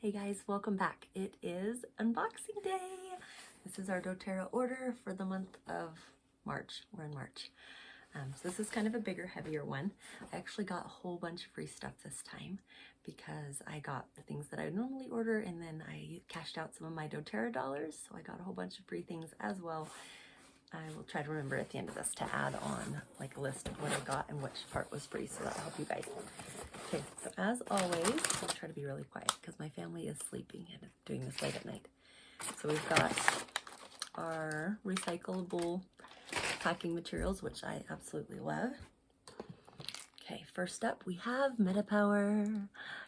Hey guys, welcome back. It is unboxing day. This is our doTERRA order for the month of March. We're in March. So this is kind of a bigger, heavier one. I actually got a whole bunch of free stuff this time because I got the things that I normally order and then I cashed out some of my doTERRA dollars. So I got a whole bunch of free things as well. I will try to remember at the end of this to add on like a list of what I got and which part was free, so that'll help you guys. Okay, so as always, I'll try to be really quiet because my family is sleeping and doing this late at night. So we've got our recyclable packing materials, which I absolutely love. Okay, first up we have MetaPower.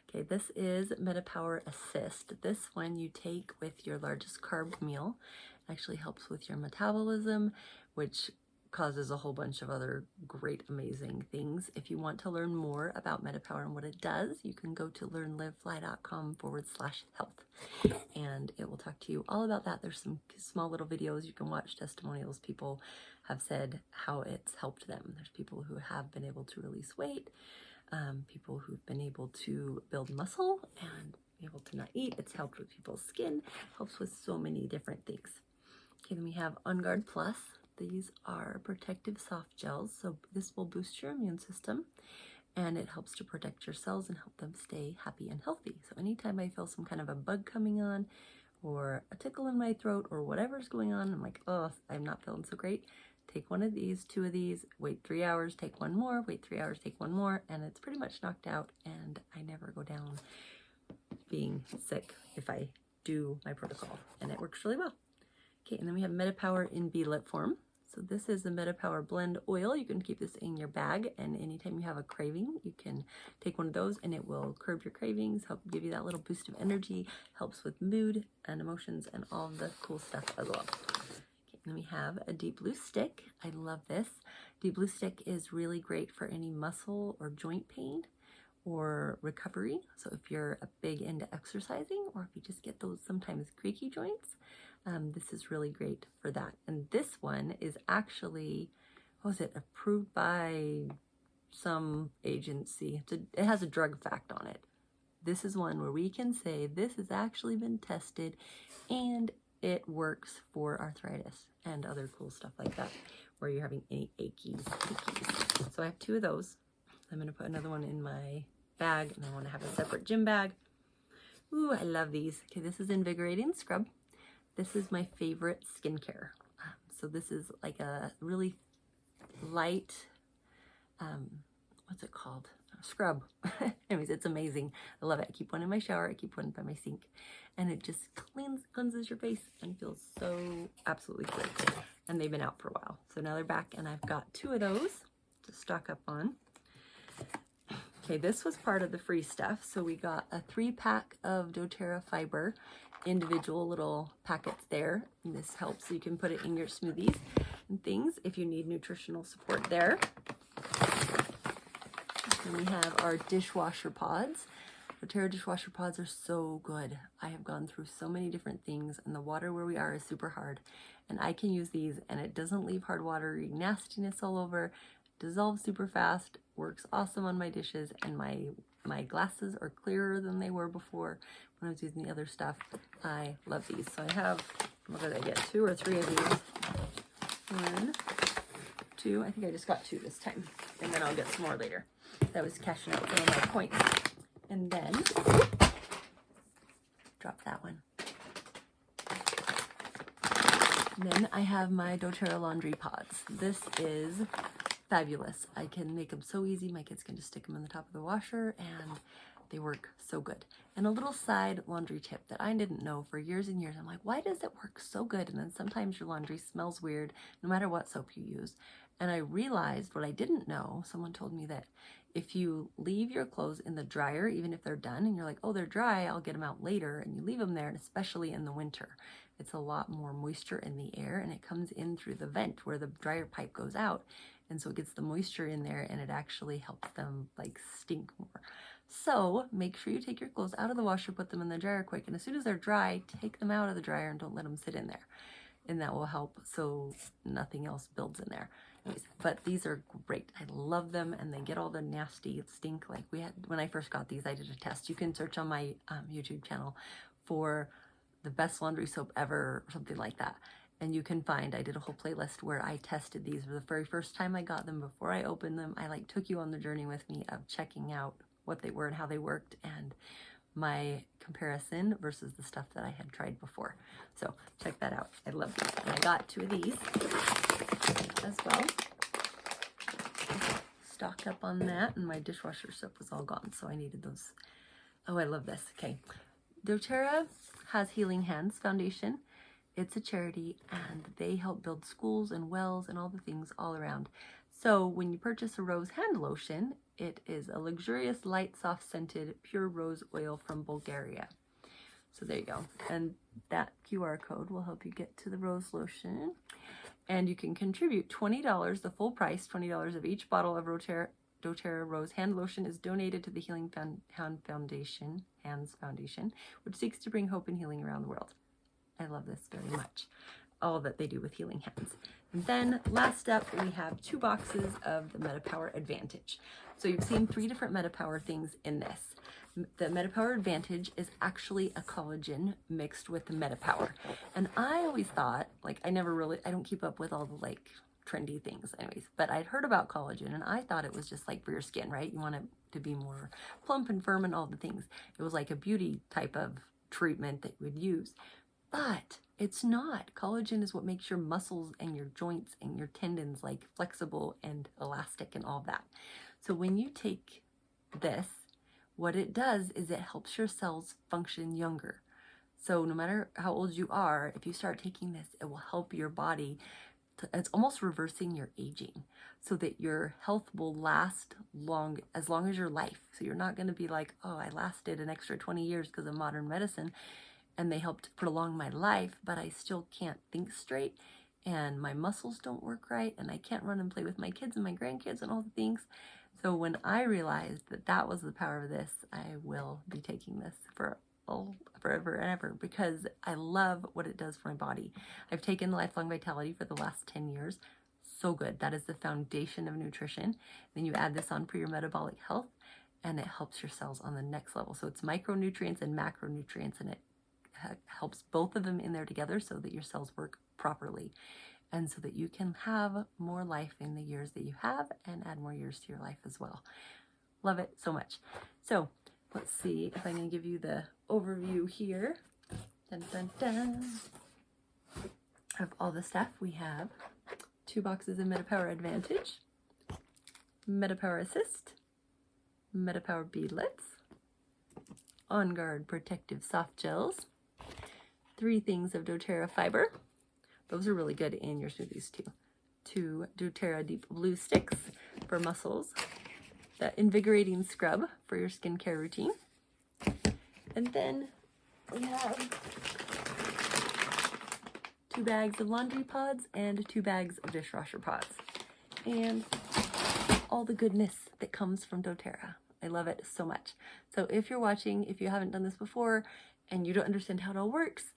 Okay, this is MetaPower Assist. This one you take with your largest carb meal. Actually helps with your metabolism, which causes a whole bunch of other great, amazing things. If you want to learn more about MetaPower and what it does, you can go to learnlivefly.com/health, and it will talk to you all about that. There's some small little videos you can watch, testimonials. People have said how it's helped them. There's people who have been able to release weight, people who've been able to build muscle and be able to not eat. It's helped with people's skin, helps with so many different things. Okay, then we have On Guard Plus. These are protective soft gels, so this will boost your immune system and it helps to protect your cells and help them stay happy and healthy. So anytime I feel some kind of a bug coming on or a tickle in my throat or whatever's going on, I'm like, oh, I'm not feeling so great, take one of these, 2 of these, wait 3 hours, take one more, wait 3 hours, take one more, and it's pretty much knocked out, and I never go down being sick if I do my protocol, and it works really well. Okay, and then we have MetaPower in beadlet form. So this is the MetaPower Blend Oil. You can keep this in your bag, and anytime you have a craving, you can take one of those and it will curb your cravings, help give you that little boost of energy, helps with mood and emotions and all the cool stuff as well. Okay, and then we have a Deep Blue Stick. I love this. Deep Blue Stick is really great for any muscle or joint pain or recovery. So if you're a big into exercising, or if you just get those sometimes creaky joints, this is really great for that. And this one is actually, what was it, approved by some agency. It has a drug fact on it. This is one where we can say this has actually been tested and it works for arthritis and other cool stuff like that, where you're having any achies. So I have 2 of those. I'm gonna put another one in my bag, and I want to have a separate gym bag. Ooh, I love these. Okay, this is Invigorating Scrub. This is my favorite skincare. So this is like a really light, what's it called? Scrub. Anyways, it's amazing. I love it. I keep one in my shower. I keep one by my sink, and it just cleanses your face and feels so absolutely great. And they've been out for a while. So now they're back, and I've got 2 of those to stock up on. Okay, this was part of the free stuff. So we got a 3-pack of doTERRA fiber, individual little packets there. And this helps. You can put it in your smoothies and things if you need nutritional support there. And we have our dishwasher pods. doTERRA dishwasher pods are so good. I have gone through so many different things, and the water where we are is super hard. And I can use these, and it doesn't leave hard watery nastiness all over. Dissolves super fast, works awesome on my dishes, and my glasses are clearer than they were before when I was using the other stuff. I love these. So I have, what did I get, 2 or 3 of these? 1, 2, I think I just got 2 this time, and then I'll get some more later. That was cashing out some of my points. And then, drop that one. And then I have my doTERRA laundry pods. This is fabulous. I can make them so easy. My kids can just stick them in the top of the washer and they work so good. And a little side laundry tip that I didn't know for years and years. I'm like, why does it work so good? And then sometimes your laundry smells weird no matter what soap you use. And I realized what I didn't know. Someone told me that if you leave your clothes in the dryer, even if they're done and you're like, oh, they're dry, I'll get them out later, and you leave them there, and especially in the winter, it's a lot more moisture in the air and it comes in through the vent where the dryer pipe goes out. And so it gets the moisture in there and it actually helps them like stink more. So make sure you take your clothes out of the washer, put them in the dryer quick. And as soon as they're dry, take them out of the dryer and don't let them sit in there. And that will help so nothing else builds in there. But these are great. I love them, and they get all the nasty stink. Like we had when I first got these, I did a test. You can search on my YouTube channel for the best laundry soap ever or something like that, and you can find, I did a whole playlist where I tested these for the very first time I got them. Before I opened them, I like took you on the journey with me of checking out what they were and how they worked, and my comparison versus the stuff that I had tried before. So check that out. I love these. And I got 2 of these as well. Stock up on that, and my dishwasher soap was all gone, so I needed those. Oh, I love this. Okay. doTERRA has Healing Hands Foundation. It's a charity, and they help build schools and wells and all the things all around. So when you purchase a rose hand lotion, it is a luxurious, light, soft-scented, pure rose oil from Bulgaria. So there you go. And that QR code will help you get to the rose lotion. And you can contribute $20, the full price, $20 of each bottle of doTERRA Rose Hand Lotion is donated to the Healing Hands Foundation, which seeks to bring hope and healing around the world. I love this very much, all that they do with healing hands. And then last up, we have 2 boxes of the MetaPower Advantage. So you've seen 3 different MetaPower things in this. The MetaPower Advantage is actually a collagen mixed with the MetaPower. And I always thought, like, I don't keep up with all the like trendy things anyways, but I'd heard about collagen and I thought it was just like for your skin, right? You want it to be more plump and firm and all the things. It was like a beauty type of treatment that you would use. But it's not. Collagen is what makes your muscles and your joints and your tendons like flexible and elastic and all that. So when you take this, what it does is it helps your cells function younger. So no matter how old you are, if you start taking this, it will help your body. It's almost reversing your aging so that your health will last as long as your life. So you're not going to be like, oh, I lasted an extra 20 years because of modern medicine and they helped prolong my life, but I still can't think straight and my muscles don't work right and I can't run and play with my kids and my grandkids and all the things. So when I realized that that was the power of this, I will be taking this forever and ever because I love what it does for my body. I've taken Lifelong Vitality for the last 10 years. So good. That is the foundation of nutrition. Then you add this on for your metabolic health and it helps your cells on the next level. So it's micronutrients and macronutrients, and it helps both of them in there together so that your cells work properly and so that you can have more life in the years that you have and add more years to your life as well. Love it so much. So let's see if I can give you the overview here. Dun, dun, dun. Of all the stuff, we have 2 boxes of MetaPower Advantage, MetaPower Assist, MetaPower Beadlets, On Guard Protective Soft Gels, 3 things of doTERRA Fiber. Those are really good in your smoothies too. 2 doTERRA Deep Blue Sticks for muscles, the Invigorating Scrub for your skincare routine. And then we have 2 bags of laundry pods and 2 bags of dishwasher pods. And all the goodness that comes from doTERRA. I love it so much. So if you're watching, if you haven't done this before and you don't understand how it all works,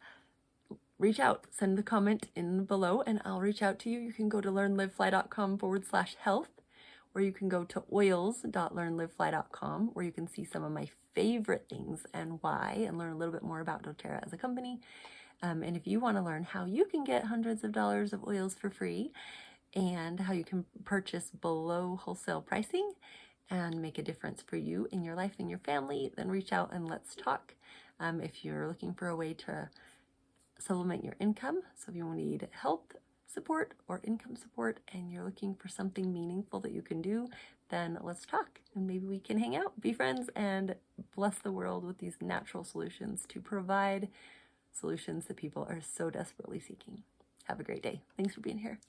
reach out, send the comment in below and I'll reach out to you. You can go to learnlivefly.com/health, or you can go to oils.learnlivefly.com where you can see some of my favorite things and why, and learn a little bit more about doTERRA as a company. And if you want to learn how you can get hundreds of dollars of oils for free and how you can purchase below wholesale pricing and make a difference for you in your life and your family, then reach out and let's talk. If you're looking for a way to supplement your income, so if you need health support or income support and you're looking for something meaningful that you can do, then let's talk and maybe we can hang out, be friends, and bless the world with these natural solutions to provide solutions that people are so desperately seeking. Have a great day. Thanks for being here.